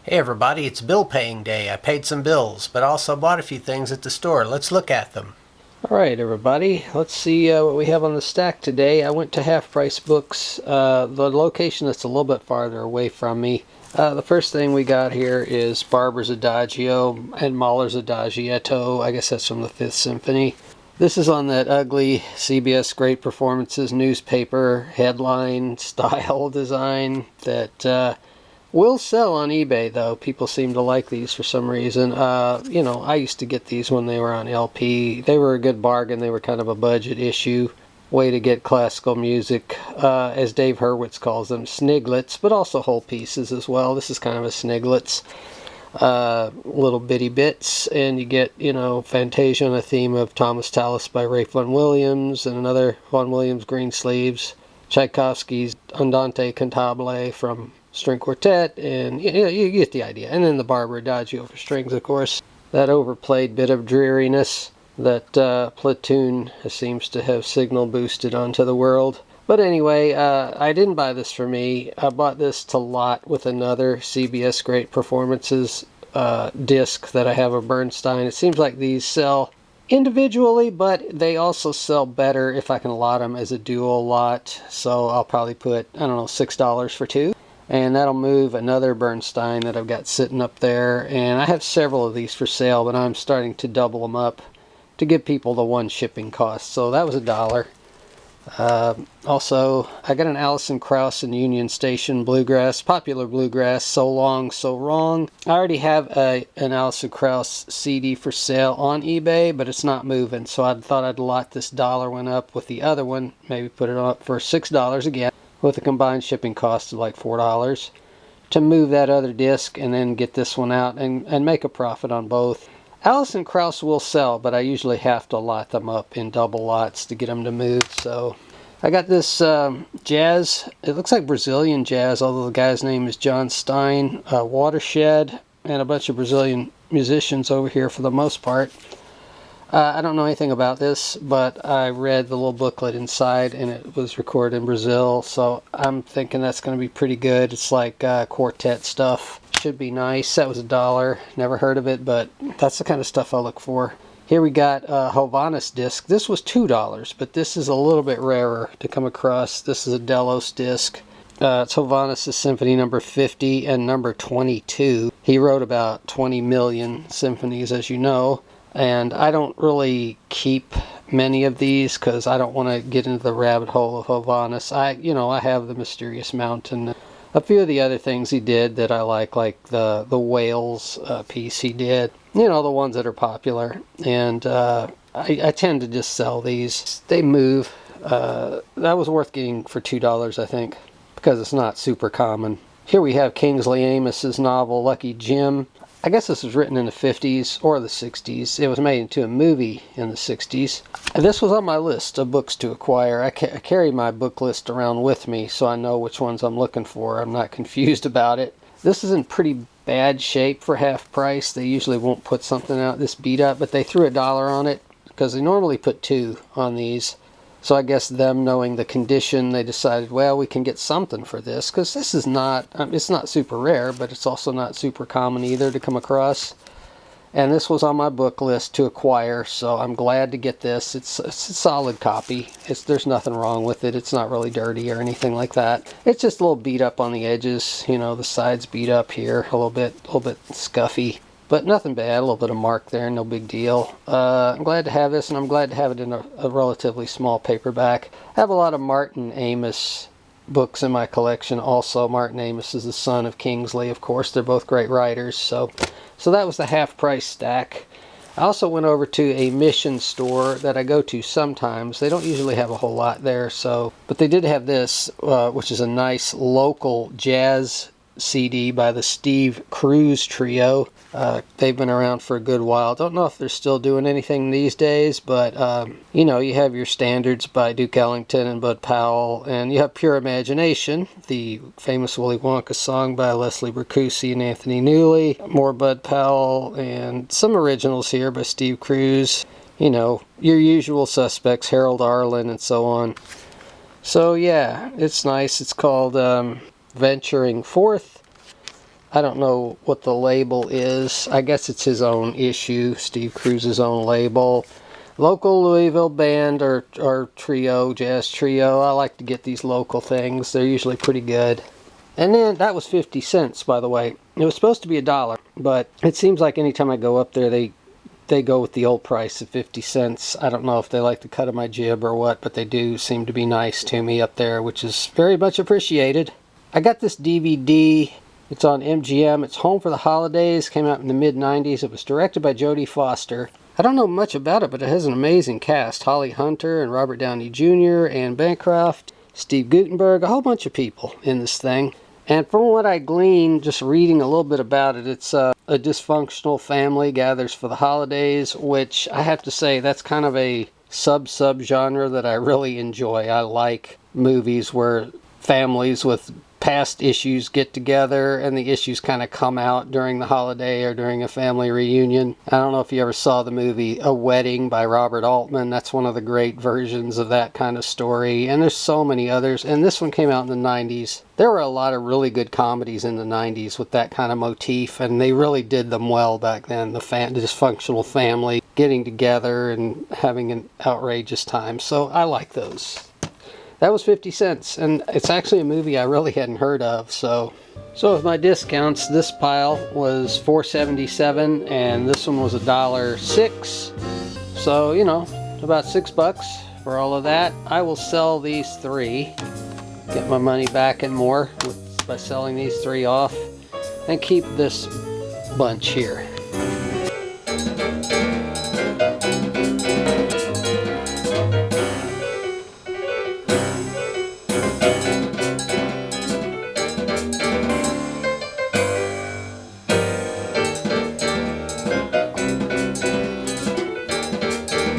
Hey everybody, it's bill paying day. I paid some bills, but also bought a few things at the store. Let's look at them. Alright everybody, let's see what we have on the stack today. I went to Half Price Books, the location that's a little bit farther away from me. The first thing we got here is Barber's Adagio and Mahler's Adagietto. I guess that's from the Fifth Symphony. This is on that ugly CBS Great Performances newspaper headline style design that will sell on eBay, though. People seem to like these for some reason. You know, I used to get these when they were on LP. They were a good bargain. They were kind of a budget issue. Way to get classical music, as Dave Hurwitz calls them, sniglets, but also whole pieces as well. This is kind of a sniglets. Little bitty bits, and you get, you know, Fantasia on a theme of Thomas Tallis by Ralph Vaughan Williams, and another Vaughan Williams green sleeves. Tchaikovsky's Andante Cantabile from String Quartet, and you get the idea. And then the Barber Adagio for strings, of course. That overplayed bit of dreariness that Platoon seems to have signal boosted onto the world. But anyway, I didn't buy this for me. I bought this to lot with another CBS Great Performances disc that I have of Bernstein. It seems like these sell individually, but they also sell better if I can lot them as a dual lot. So I'll probably put, I don't know, $6 for two. And that'll move another Bernstein that I've got sitting up there. And I have several of these for sale, but I'm starting to double them up to give people the one shipping cost. So that was $1. Also, I got an Alison Krauss and Union Station bluegrass, popular bluegrass, So Long, So Wrong. I already have an Alison Krauss CD for sale on eBay, but it's not moving. So I thought I'd lot this dollar one up with the other one, maybe put it up for $6 again, with a combined shipping cost of like $4, to move that other disc and then get this one out and make a profit on both. Alison Krauss will sell, but I usually have to lot them up in double lots to get them to move. So I got this jazz. It looks like Brazilian jazz, although the guy's name is John Stein. Watershed, and a bunch of Brazilian musicians over here for the most part. I don't know anything about this, but I read the little booklet inside, and it was recorded in Brazil, so I'm thinking that's going to be pretty good. It's like quartet stuff. Should be nice. That was $1. Never heard of it, but that's the kind of stuff I look for. Here we got a Hovhaness disc. This was $2, but this is a little bit rarer to come across. This is a Delos disc. It's Hovhaness' Symphony number 50 and number 22. He wrote about 20 million symphonies, as you know. And I don't really keep many of these because I don't want to get into the rabbit hole of Hovhaness. I have the Mysterious Mountain, a few of the other things he did that I like the Wales piece he did. You know, the ones that are popular. And I tend to just sell these. They move. That was worth getting for $2, I think, because it's not super common. Here we have Kingsley Amos's novel Lucky Jim. I guess this was written in the 50s or the 60s. It was made into a movie in the 60s. This was on my list of books to acquire. I carry my book list around with me so I know which ones I'm looking for. I'm not confused about it. This is in pretty bad shape for half price. They usually won't put something out this beat up, but they threw $1 on it because they normally put $2 on these. So I guess them knowing the condition, they decided, well, we can get something for this, because this is not, it's not super rare, but it's also not super common either to come across. And this was on my book list to acquire, so I'm glad to get this. It's a solid copy. There's nothing wrong with it. It's not really dirty or anything like that. It's just a little beat up on the edges. You know, the sides beat up here, a little bit scuffy. But nothing bad, a little bit of mark there, no big deal. I'm glad to have this, and I'm glad to have it in a relatively small paperback. I have a lot of Martin Amis books in my collection also. Martin Amis is the son of Kingsley, of course. They're both great writers. So that was the half-price stack. I also went over to a Mission store that I go to sometimes. They don't usually have a whole lot there, but they did have this, which is a nice local jazz CD by the Steve Cruz Trio. They've been around for a good while. Don't know if they're still doing anything these days, but you know, you have your standards by Duke Ellington and Bud Powell, and you have Pure Imagination, the famous Willy Wonka song by Leslie Bricusse and Anthony Newley, more Bud Powell, and some originals here by Steve Cruz. You know, your usual suspects, Harold Arlen and so on. So yeah, it's nice. It's called Venturing Forth. I don't know what the label is. I guess it's his own issue, Steve Cruise's own label. Local Louisville band or trio, jazz trio. I like to get these local things. They're usually pretty good. And then that was 50 cents, by the way. It was supposed to be $1, but it seems like anytime I go up there, they go with the old price of 50 cents. I don't know if they like the cut of my jib or what, but they do seem to be nice to me up there, which is very much appreciated. I got this DVD. It's on MGM. It's Home for the Holidays. Came out in the mid-90s. It was directed by Jodie Foster. I don't know much about it, but it has an amazing cast. Holly Hunter and Robert Downey Jr., Anne Bancroft, Steve Guttenberg, a whole bunch of people in this thing. And from what I gleaned, just reading a little bit about it, it's a dysfunctional family gathers for the holidays, which I have to say, that's kind of a sub-genre that I really enjoy. I like movies where families with past issues get together and the issues kind of come out during the holiday or during a family reunion. I don't know if you ever saw the movie A Wedding by Robert Altman. That's one of the great versions of that kind of story. And there's so many others. And this one came out in the 90s. There were a lot of really good comedies in the 90s with that kind of motif, and they really did them well back then. The dysfunctional family getting together and having an outrageous time. So I like those. That was 50 cents, and it's actually a movie I really hadn't heard of, so with my discounts, this pile was $4.77, and this one was $1.06, so, you know, about $6 for all of that. I will sell these 3, get my money back and more by selling these 3 off, and keep this bunch here.